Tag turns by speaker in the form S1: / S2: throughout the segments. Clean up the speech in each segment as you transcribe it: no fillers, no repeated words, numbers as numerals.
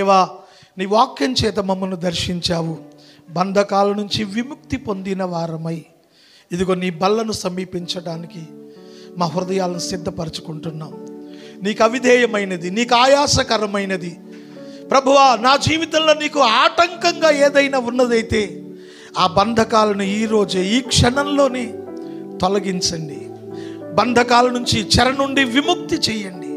S1: దేవా, నీ వాక్యం చేత మమ్మల్ని దర్శించావు. బంధకాల నుంచి విముక్తి పొందిన వారమై ఇదిగో నీ బల్లను సమీపించడానికి మా హృదయాలను సిద్ధపరచుకుంటున్నాం. నీకు అవిధేయమైనది, నీకు ఆయాసకరమైనది ప్రభువా, నా జీవితంలో నీకు ఆటంకంగా ఏదైనా ఉన్నదైతే ఆ బంధకాలను ఈరోజే ఈ క్షణంలోనే తొలగించండి. బంధకాల నుంచి, చెర నుండి విముక్తి చేయండి.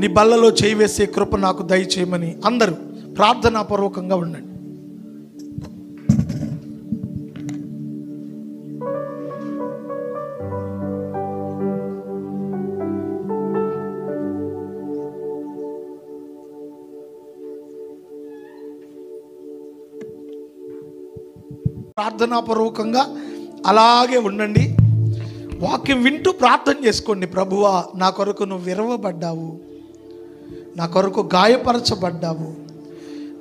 S1: నీ బల్లలో చేయి వేసే కృప నాకు దయచేయమని అందరూ ప్రార్థనాపూర్వకంగా ఉండండి. ప్రార్థనాపూర్వకంగా అలాగే ఉండండి. వాక్యం వింటూ ప్రార్థన చేసుకోండి. ప్రభువా, నా కొరకు నువ్వు విరవబడ్డావు, నా కొరకు గాయపరచబడ్డావు,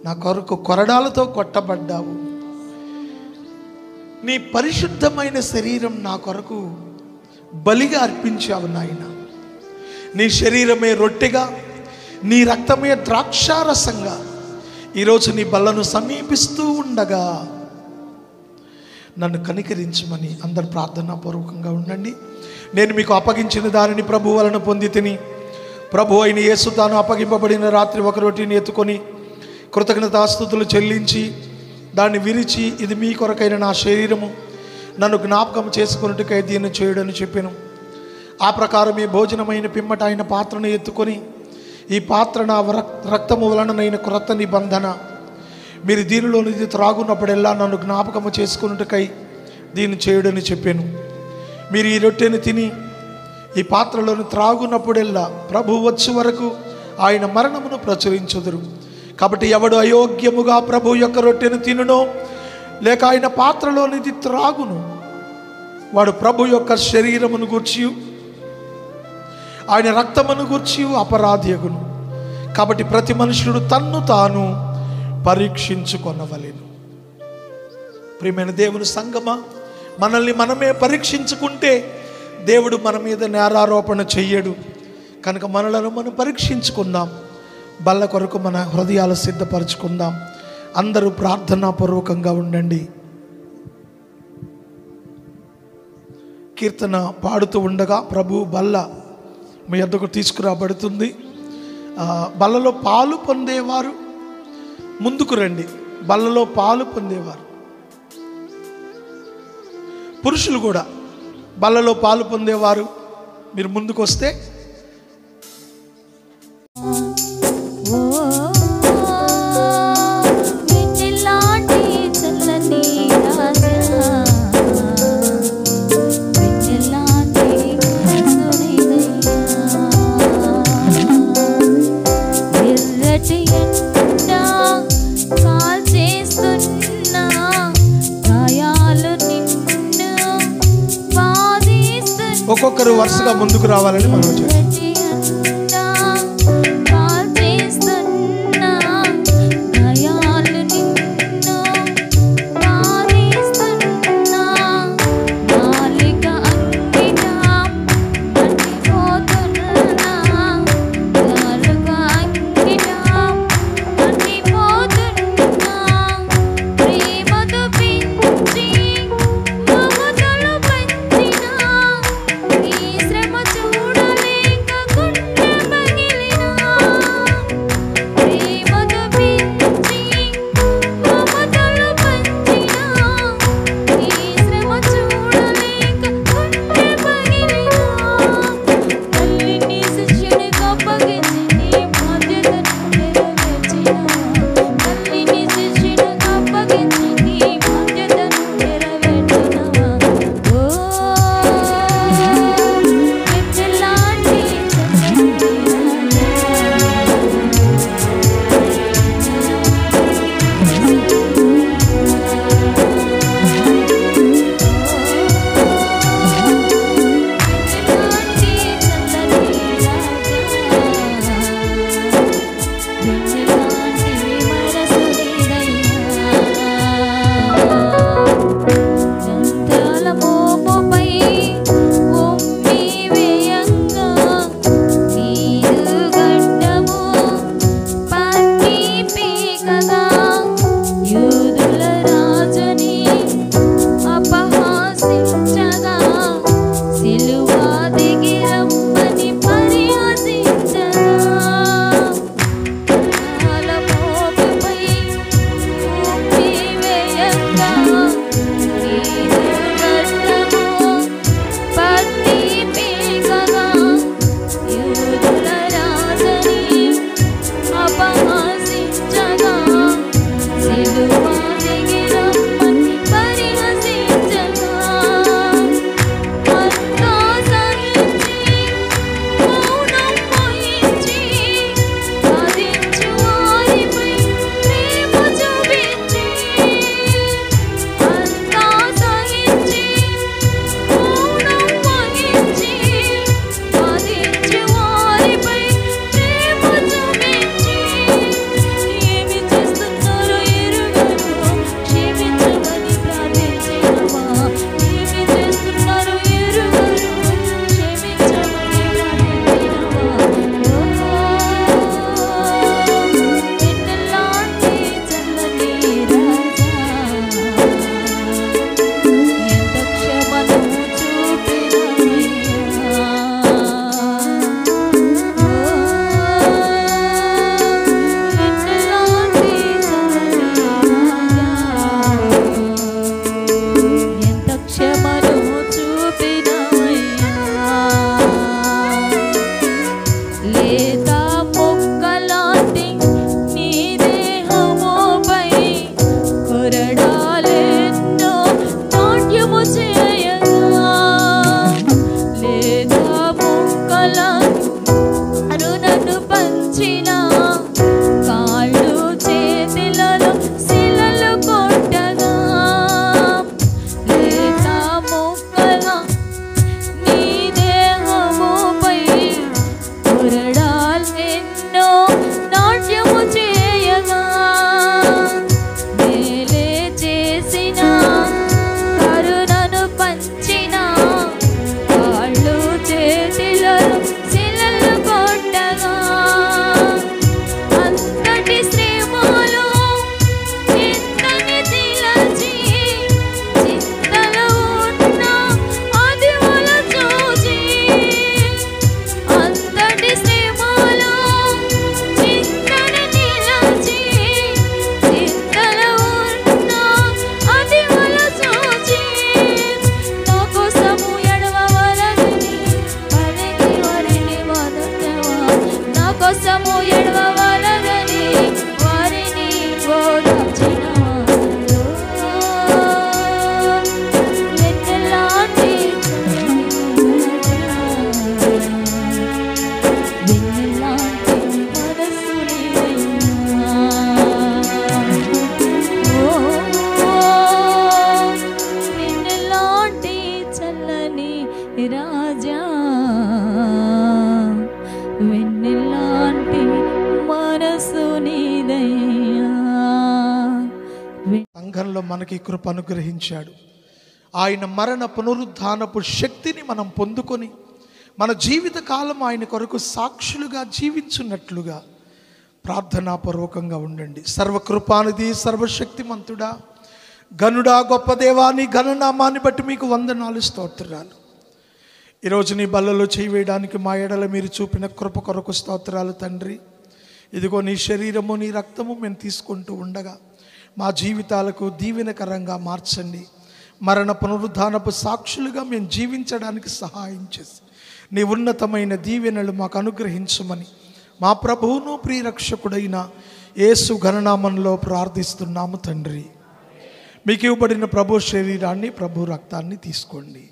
S1: నా కొరకు కొరడాలతో కొట్టబడ్డావు. నీ పరిశుద్ధమైన శరీరం నా కొరకు బలిగా అర్పించావు నాయన. నీ శరీరమే రొట్టెగా, నీ రక్తమే ద్రాక్షారసంగా ఈరోజు నీ బల్లను సమీపిస్తూ ఉండగా నన్ను కనికరించమని అందరు ప్రార్థనాపూర్వకంగా ఉండండి. నేను మీకు అప్పగించిన దానిని ప్రభు వలన పొంది తిని, ప్రభు అయిన యేసు తాను అప్పగింపబడిన రాత్రి ఒక రొట్టెని ఎత్తుకొని కృతజ్ఞతాస్తుతులు చెల్లించి దాన్ని విరిచి, ఇది మీ కొరకైన నా శరీరము, నన్ను జ్ఞాపకం చేసుకున్నట్టుకై దీన్ని చేయడని చెప్పాను. ఆ ప్రకారం ఈ భోజనమైన పిమ్మట ఆయన పాత్రను ఎత్తుకొని, ఈ పాత్ర నా రక్తము వలననైన క్రొత్త నిబంధన, మీరు దీనిలోనిది త్రాగున్నప్పుడెల్లా నన్ను జ్ఞాపకము చేసుకున్నట్టుకై దీన్ని చేయడని చెప్పాను. మీరు ఈ రొట్టెని తిని ఈ పాత్రలోని త్రాగున్నప్పుడెల్లా ప్రభు వచ్చే వరకు ఆయన మరణమును ప్రచురించుదురు. కాబట్టి ఎవడు అయోగ్యముగా ప్రభు యొక్క రొట్టెను తినునో లేక ఆయన పాత్రలోనిది త్రాగును, వాడు ప్రభు యొక్క శరీరమును గూర్చి ఆయన రక్తమును గూర్చి అపరాధియగును. కాబట్టి ప్రతి మనుషుడు తన్ను తాను పరీక్షించుకొనవలెను. ప్రియమైన దేవుని సంగమా, మనల్ని మనమే పరీక్షించుకుంటే దేవుడు మన మీద నేరారోపణ చెయ్యడు. కనుక మనలను మనం పరీక్షించుకుందాం. బల్ల కొరకు మన హృదయాలు సిద్ధపరచుకుందాం. అందరూ ప్రార్థనాపూర్వకంగా ఉండండి. కీర్తన పాడుతూ ఉండగా ప్రభు బల్ల మీ వద్దకు తీసుకురాబడుతుంది. బల్లలో పాలు పొందేవారు ముందుకు రండి. బల్లలో పాలు పొందేవారు పురుషులు కూడా, బల్లలో పాలు పొందేవారు మీరు ముందుకు వస్తే ఒక్కొక్కరు వరుసగా ముందుకు రావాలని మనం చేస్తాం.
S2: శ్రమ చూడలేక రాజా, వెన్నెలాంటి మనసు నీదయ్యా.
S1: సంఘంలో మనకి కృప అనుగ్రహించాడు. ఆయన మరణ పునరుద్ధానపు శక్తిని మనం పొందుకొని మన జీవిత కాలం ఆయన కొరకు సాక్షులుగా జీవించున్నట్లుగా ప్రార్థనాపూర్వకంగా ఉండండి. సర్వకృపానిధి, సర్వశక్తిమంతుడా, గనుడా, గొప్ప దేవాని ఘననామాన్ని బట్టి మీకు వందనాలు, స్తోత్రాలు. ఈరోజు నీ బల్లలో చేయి వేయడానికి మా ఎడల మీరు చూపిన కృప కొరకు స్తోత్రాలు తండ్రి. ఇదిగో నీ శరీరము నీ రక్తము మేము తీసుకుంటూ ఉండగా మా జీవితాలకు దీవెనకరంగా మార్చండి. మరణ పునరుద్ధానపు సాక్షులుగా మేము జీవించడానికి సహాయం చేసి నీ ఉన్నతమైన దీవెనలు మాకు అనుగ్రహించమని మా ప్రభువును ప్రియరక్షకుడైన యేసు ఘననామంలో ప్రార్థిస్తున్నాము తండ్రి. మీకు ఇవ్వబడిన ప్రభు శరీరాన్ని, ప్రభు రక్తాన్ని తీసుకోండి.